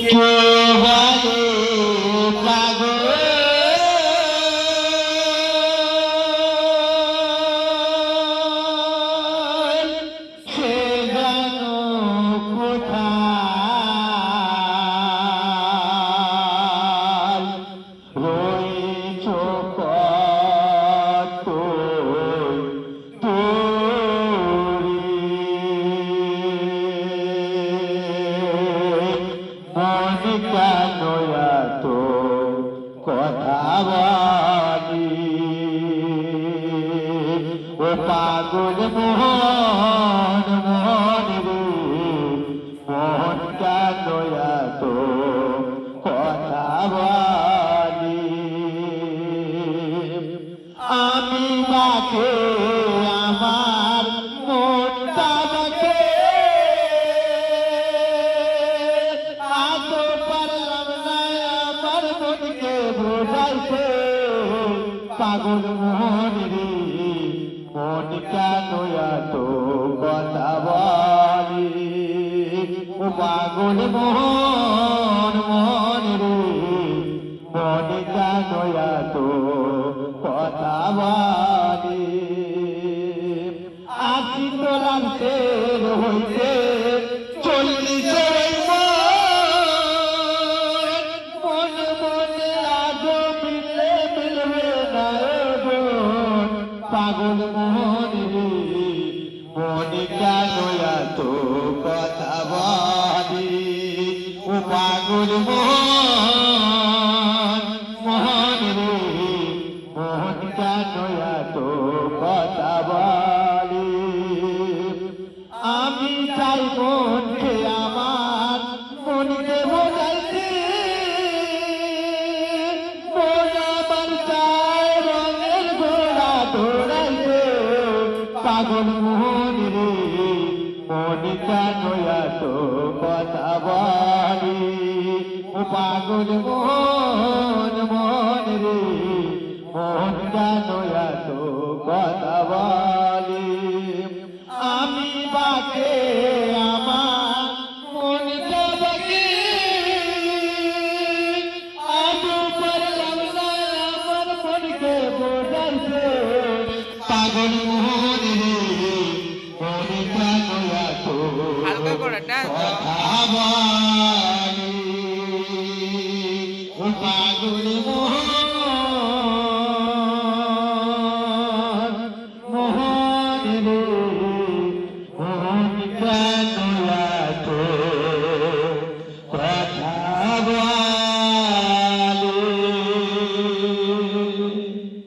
কে বলে পাগল সে জানো কোথায় রয়েছ কত কেন এত কথা বলি ও পাগল মোহন মোহন রে মোহন কেন এত কথা বলি আমি বাকে আমার মনটা বাকে বোঝাইছে পাগল মোহন রে মন কেন এত কথা বলি ও পাগল মোহন মোহন রে মন কেন এত কথা বলি আশি তোলার শের হইতে চল্লিশে পাগল মোহন রে মনে কেন এত কথা বলি ও পাগল মোহন মোহন রে মোহন কেন এত কথা বলি আমি চাই মনকে আমার মনকে বোঝাইতে পাগল মোহন রে মনে কেন এত কথা বলি ও পাগল মোহন